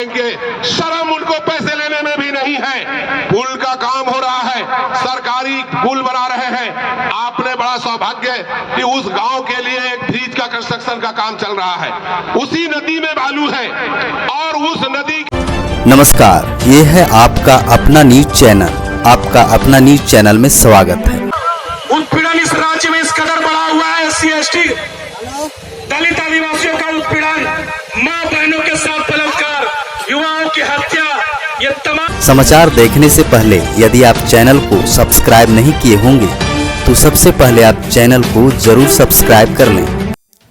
करेंगे, शर्म उनको पैसे लेने में भी नहीं है। पुल का काम हो रहा है, सरकारी पुल बना रहे हैं। आपने बड़ा सौभाग्य कि उस गांव के लिए एक ब्रिज का कंस्ट्रक्शन का काम चल रहा है, उसी नदी में बालू है और उस नदी। नमस्कार, ये है आपका अपना न्यूज चैनल। आपका अपना न्यूज चैनल में स्वागत है। उत्पीड़न इस राज्य में इस कदर बढ़ा हुआ है, SC ST दलित आदिवासियों का उत्पीड़न, मां बहनों के साथ बलात्कार, युवाओं की हत्या, ये तमाम समाचार देखने से पहले यदि आप चैनल को सब्सक्राइब नहीं किए होंगे तो सबसे पहले आप चैनल को जरूर सब्सक्राइब कर लें।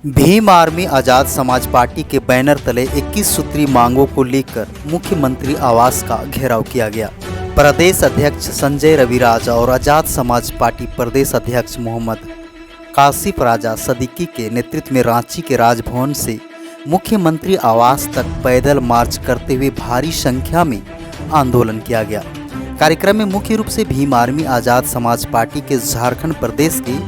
भीम आर्मी आजाद समाज पार्टी के बैनर तले 21 सूत्री मांगों को लेकर मुख्यमंत्री आवास का घेराव किया गया। प्रदेश अध्यक्ष संजय रविराज और आजाद समाज पार्टी प्रदेश अध्यक्ष मोहम्मद कासिफ राजा सदीकी के नेतृत्व में रांची के राजभवन से मुख्यमंत्री आवास तक पैदल मार्च करते हुए भारी संख्या में आंदोलन किया गया। कार्यक्रम में मुख्य रूप से भीम आर्मी आजाद समाज पार्टी के झारखंड प्रदेश के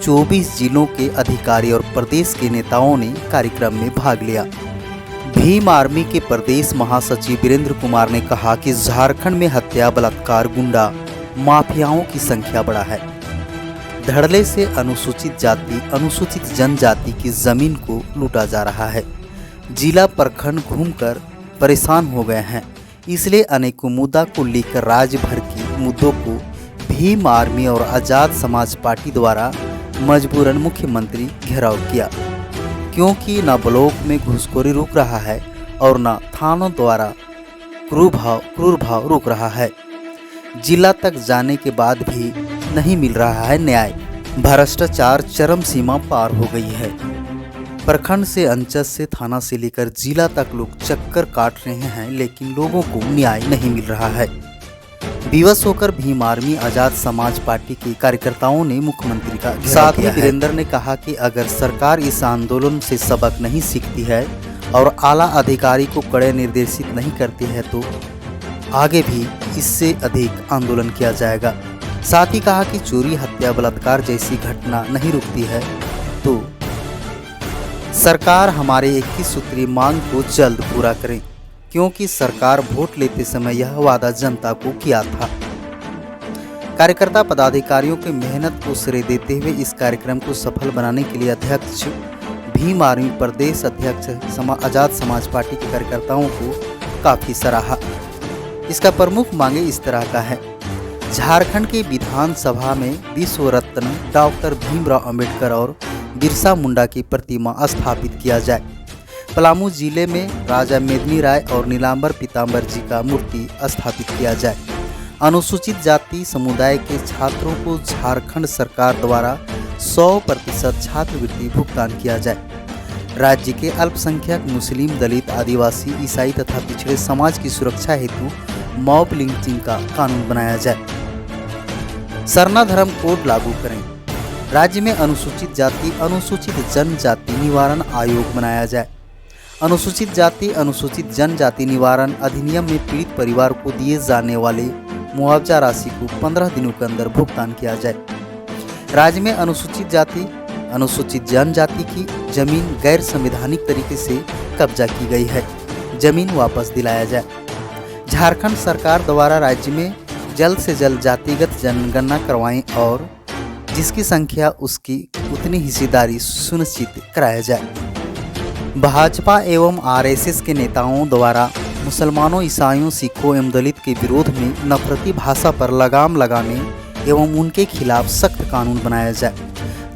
24 जिलों के अधिकारी और प्रदेश के नेताओं ने कार्यक्रम में भाग लिया। भीम आर्मी के प्रदेश महासचिव वीरेंद्र कुमार ने कहा कि झारखंड में हत्या, बलात्कार, गुंडा माफियाओं की संख्या बढ़ा है। धड़ल्ले से अनुसूचित जाति, अनुसूचित जनजाति की जमीन को लूटा जा रहा है। जिला प्रखंड घूमकर परेशान हो गए हैं, इसलिए अनेकों मुद्दा को लेकर राज्य भर के मुद्दों को भीम आर्मी और आजाद समाज पार्टी द्वारा मजबूरन मुख्यमंत्री घेराव किया, क्योंकि न ब्लॉक में घूसखोरी रुक रहा है और न थानों द्वारा क्रूर भाव रुक रहा है। जिला तक जाने के बाद भी नहीं मिल रहा है न्याय। भ्रष्टाचार चरम सीमा पार हो गई है। प्रखंड से अंचल से थाना से लेकर जिला तक लोग चक्कर काट रहे हैं, लेकिन लोगों को न्याय नहीं मिल रहा है। विवश होकर भीम आर्मी आजाद समाज पार्टी के कार्यकर्ताओं ने मुख्यमंत्री का साथ ही वीरेंद्र ने कहा कि अगर सरकार इस आंदोलन से सबक नहीं सीखती है और आला अधिकारी को कड़े निर्देशित नहीं करती है तो आगे भी इससे अधिक आंदोलन किया जाएगा। साथ ही कहा कि चोरी, हत्या, बलात्कार जैसी घटना नहीं रुकती है तो सरकार हमारे 21 सूत्री मांग को जल्द पूरा करें, क्योंकि सरकार वोट लेते समय यह वादा जनता को किया था। कार्यकर्ता पदाधिकारियों की मेहनत को श्रेय देते हुए इस कार्यक्रम को सफल बनाने के लिए अध्यक्ष भीम आर्मी प्रदेश अध्यक्ष आजाद समाज पार्टी के कार्यकर्ताओं को काफ़ी सराहा। इसका प्रमुख मांगे इस तरह का है। झारखंड के विधानसभा में विश्व रत्न डॉक्टर भीमराव अंबेडकर और बिरसा मुंडा की प्रतिमा स्थापित किया जाए। पलामू जिले में राजा मेदिनी राय और नीलांबर पीताम्बर जी का मूर्ति स्थापित किया जाए। अनुसूचित जाति समुदाय के छात्रों को झारखंड सरकार द्वारा 100% छात्रवृत्ति भुगतान किया जाए। राज्य के अल्पसंख्यक मुस्लिम, दलित, आदिवासी, ईसाई तथा पिछड़े समाज की सुरक्षा हेतु मॉब लिंचिंग का कानून बनाया जाए। सरना धर्म कोड लागू करें। राज्य में अनुसूचित जाति, अनुसूचित जनजाति निवारण आयोग बनाया जाए। अनुसूचित जाति, अनुसूचित जनजाति निवारण अधिनियम में पीड़ित परिवार को दिए जाने वाले मुआवजा राशि को 15 दिनों के अंदर भुगतान किया जाए। राज्य में अनुसूचित जाति, अनुसूचित जनजाति की जमीन गैर संवैधानिक तरीके से कब्जा की गई है, जमीन वापस दिलाया जाए। झारखंड सरकार द्वारा राज्य में जल्द से जल्द जातिगत जनगणना करवाएं और जिसकी संख्या उसकी उतनी हिस्सेदारी सुनिश्चित कराया जाए। भाजपा एवं RSS के नेताओं द्वारा मुसलमानों, ईसाइयों, सिखों एवं दलित के विरोध में नफरती भाषा पर लगाम लगाने एवं उनके खिलाफ सख्त कानून बनाया जाए।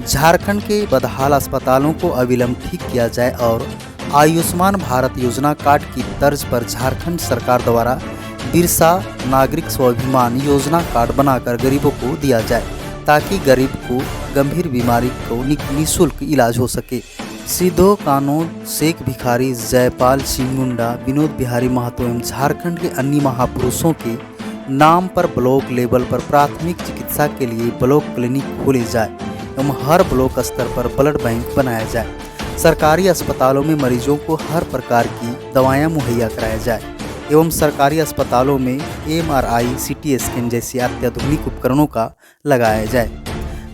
झारखंड के बदहाल अस्पतालों को अविलंब ठीक किया जाए और आयुष्मान भारत योजना कार्ड की तर्ज पर झारखंड सरकार द्वारा बिरसा नागरिक स्वाभिमान योजना कार्ड बनाकर गरीबों को दिया जाए, ताकि गरीब को गंभीर बीमारी को निःशुल्क इलाज हो सके। सिद्धो कानों, शेख भिखारी, जयपाल सिंह मुंडा, विनोद बिहारी महतो एवं झारखंड के अन्य महापुरुषों के नाम पर ब्लॉक लेवल पर प्राथमिक चिकित्सा के लिए ब्लॉक क्लिनिक खोले जाए एवं हर ब्लॉक स्तर पर ब्लड बैंक बनाया जाए। सरकारी अस्पतालों में मरीजों को हर प्रकार की दवाएं मुहैया कराया जाए एवं सरकारी अस्पतालों में MRI, CT स्कैन जैसे अत्याधुनिक उपकरणों का लगाया जाए।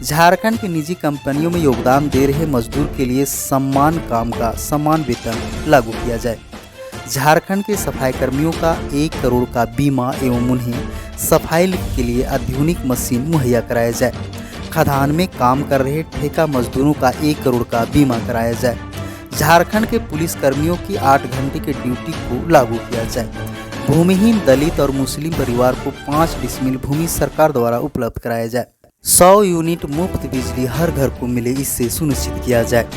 झारखंड की निजी कंपनियों में योगदान दे रहे मजदूर के लिए सम्मान काम का समान वेतन लागू किया जाए। झारखंड के सफाई कर्मियों का 1 करोड़ का बीमा एवं उन्हें सफाई के लिए आधुनिक मशीन मुहैया कराया जाए। खदान में काम कर रहे ठेका मजदूरों का 1 करोड़ का बीमा कराया जाए। झारखंड के पुलिस कर्मियों की 8 घंटे की ड्यूटी को लागू किया जाए। भूमिहीन दलित और मुस्लिम परिवार को 5 डिसमिल भूमि सरकार द्वारा उपलब्ध कराया जाए। 100 यूनिट मुफ्त बिजली हर घर को मिले, इससे सुनिश्चित किया जाए।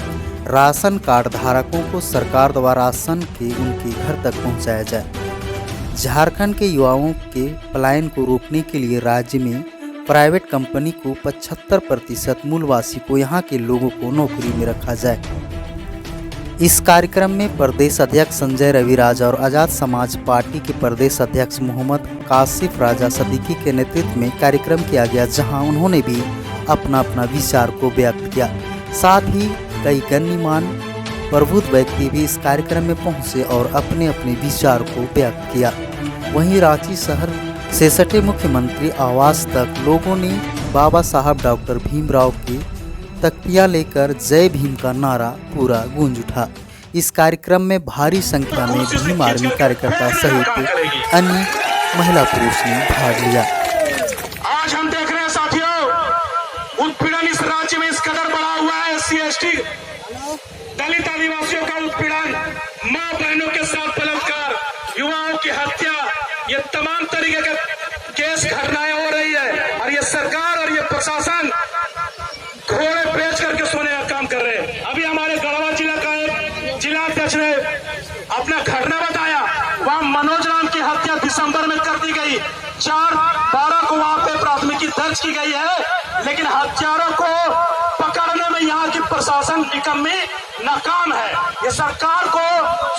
राशन कार्ड धारकों को सरकार द्वारा राशन के उनके घर तक पहुंचाया जाए। झारखंड के युवाओं के पलायन को रोकने के लिए राज्य में प्राइवेट कंपनी को 75% मूलवासी को यहाँ के लोगों को नौकरी में रखा जाए। इस कार्यक्रम में प्रदेश अध्यक्ष संजय रविराज और आज़ाद समाज पार्टी के प्रदेश अध्यक्ष मोहम्मद कासिफ राजा सदीकी के नेतृत्व में कार्यक्रम किया गया, जहां उन्होंने भी अपना अपना विचार को व्यक्त किया। साथ ही कई गण्यमान्य प्रबुद्ध व्यक्ति भी इस कार्यक्रम में पहुंचे और अपने अपने विचार को व्यक्त किया। वहीं रांची शहर से सटे मुख्यमंत्री आवास तक लोगों ने बाबा साहब डॉक्टर भीमराव के तख्तियां लेकर जय भीम का नारा पूरा गूंज उठा। इस कार्यक्रम में भारी संख्या में भीम आर्मी कार्यकर्ता सहित अन्य महिला पुरुष ने भाग लिया। आज हम देख रहे हैं साथियों, उत्पीड़न इस राज्य में इस कदर बढ़ा हुआ है। SC ST दलित आदिवासियों का उत्पीड़न, मां बहनों के साथ बलात्कार, युवाओं की हत्या, ये तमाम तरीके के केस घटनाएं हो रही है और ये सरकार और ये प्रशासन घोड़े बेच करके सोने का काम कर रहे हैं। अभी हमारे गढ़वा जिला का एक जिलाध्यक्ष ने अपना घटना बताया, वहां मनोज राम की हत्या दिसंबर में कर दी गई। 4/12 को वहां पे प्राथमिकी दर्ज की गई है, लेकिन हत्यारों को पकड़ने में यहाँ की प्रशासन निकम्मी नाकाम है। ये सरकार को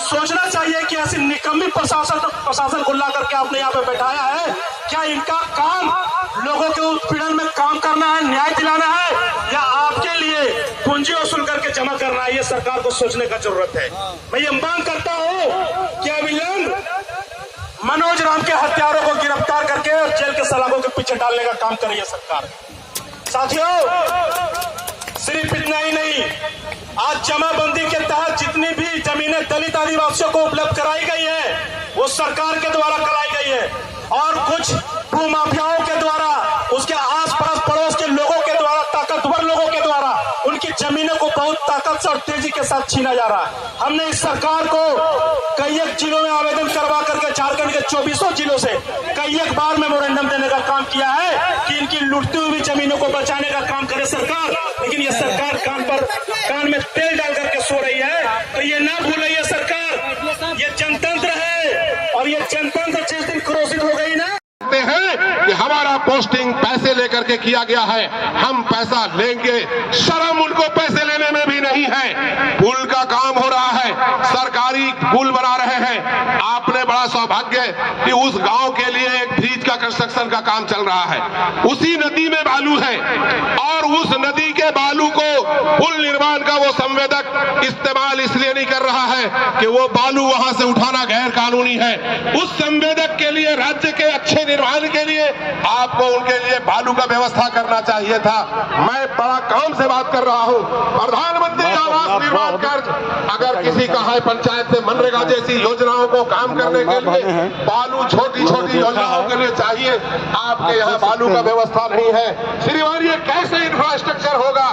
सोचना चाहिए कि ऐसी निकम्मी प्रशासन को ला करके आपने यहाँ पे बैठाया है। क्या इनका काम लोगों के उत्पीड़न में काम करना है, न्याय दिलाना है, या आपके लिए पूंजी वसूल करके जमा करना है? ये सरकार को सोचने का जरूरत है। मैं ये मांग करता हूँ कि अविलंब मनोज राम के हत्यारों को गिरफ्तार करके और जेल के सलाखों के पीछे डालने का काम करिए सरकार। साथियों, सिर्फ इतना ही नहीं, आज जमाबंदी के तहत जितनी भी जमीनें दलित आदिवासियों को उपलब्ध कराई गई है वो सरकार के द्वारा कराई गई है, और कुछ भूमाफियाओं के द्वारा, उसके आसपास पड़ोस के लोगों के द्वारा, ताकतवर लोगों के द्वारा उनकी जमीनों को बहुत ताकत से और तेजी के साथ छीना जा रहा है। हमने इस सरकार को कई एक जिलों में आवेदन करवा करके झारखंड के 24 जिलों से कई एक बार मेमोरेंडम देने का काम किया है कि इनकी लुटती हुई जमीनों को बचाने का काम करे सरकार, लेकिन ये सरकार कान में तेल डाल करके सो रही है। तो ये ना भूलिए सरकार, ये जनतंत्र है और ये जनतंत्र जिस दिन क्रोशित हो गई ना हैं कि हमारा पोस्टिंग पैसे लेकर के किया गया है, हम पैसा लेंगे। शर्म उनको पैसे लेने में भी नहीं है। पुल का काम हो रहा है, सरकारी पुल बना रहे हैं। आपने बड़ा सौभाग्य कि उस गांव के लिए एक ब्रिज का कंस्ट्रक्शन का काम चल रहा है। उसी नदी में बालू है और उस नदी के बालू को पुल निर्माण का वो संवेदक इस्तेमाल इसलिए नहीं कर रहा है कि वो बालू वहां से उठाना गैर कानूनी है। उस संवेदक के लिए, राज्य के अच्छे निर्माण के लिए आपको उनके लिए बालू का व्यवस्था करना चाहिए था। मैं बड़ा काम से बात कर रहा हूं। प्रधानमंत्री आवास निर्माण कार्य अगर किसी का है पंचायत से मनरेगा जैसी योजनाओं को काम करने के लिए बालू छोटी छोटी योजनाओं के लिए चाहिए, आपके यहाँ बालू का व्यवस्था नहीं है। श्रीमान, ये कैसे इंफ्रास्ट्रक्चर होगा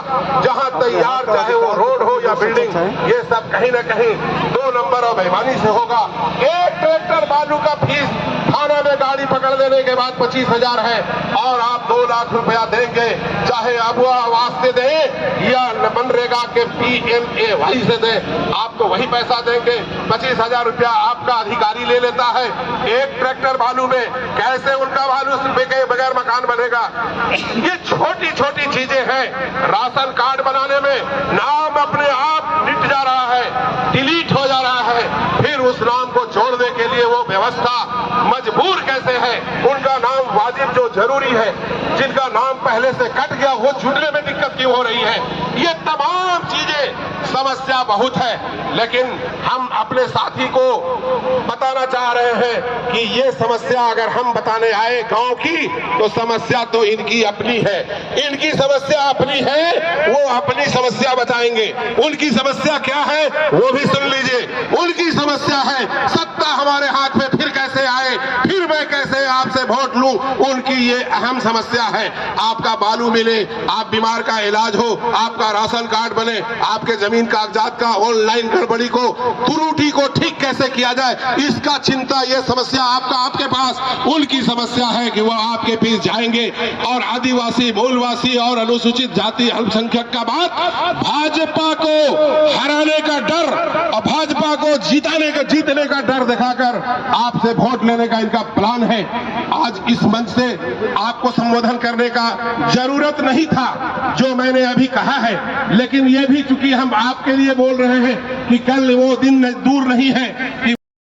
जहां तैयार, चाहे वो रोड हो या बिल्डिंग, ये सब कहीं ना कहीं 2 नंबर और बेईमानी से होगा। एक ट्रैक्टर बालू का फीस थाना में गाड़ी पकड़ देने के बाद 25,000 है और आप 2 लाख रुपया देंगे, चाहे अब आवास से दें या मनरेगा के PMAY से दें, आपको वही पैसा देंगे। 25,000 रुपया आपका अधिकारी ले लेता है। एक ट्रैक्टर बालू में कैसे उनका बालू के बगैर मकान बनेगा? ये छोटी छोटी चीजें हैं। राशन कार्ड बनाने में नाम अपने आप मिट जा रहा है, डिलीट हो जा रहा है, फिर उस नाम को जोड़ने के लिए वो व्यवस्था मजबूर कैसे है? उनका नाम वाजिब जो जरूरी है, जिनका नाम पहले से कट गया वो जुड़ने में दिक्कत क्यों हो रही है, ये तमाम चीजें समस्या बहुत है। लेकिन हम अपने साथी को बताना चाह रहे हैं कि ये समस्या अगर हम बताने आए गांव की, तो समस्या तो इनकी अपनी है, इनकी समस्या अपनी है, वो अपनी समस्या बताएंगे। उनकी समस्या क्या है वो भी सुन लीजिए। उनकी समस्या है सत्ता हमारे हाथ में फिर कैसे आए, फिर मैं कैसे आपसे वोट लूं, उनकी ये अहम समस्या है। आपका बालू मिले, आप बीमार का इलाज हो, आपका राशन कार्ड बने, आपके जमीन कागजात का ऑनलाइन गड़बड़ी को, त्रुटि को ठीक कैसे किया जाए, इसका चिंता, ये समस्या आपके पास। उनकी समस्या है कि वो आपके बीच जाएंगे और आदिवासी, मूलवासी और अनुसूचित जाति अल्पसंख्यक का बात, भाजपा को हराने का डर और भाजपा को जीतने का डर दिखाकर आपसे वोट लेने का इनका प्लान है। आज इस मंच से आपको संबोधन करने का जरूरत नहीं था जो मैंने अभी कहा है, लेकिन ये भी चूंकि हम आपके लिए बोल रहे हैं कि कल वो दिन दूर नहीं है कि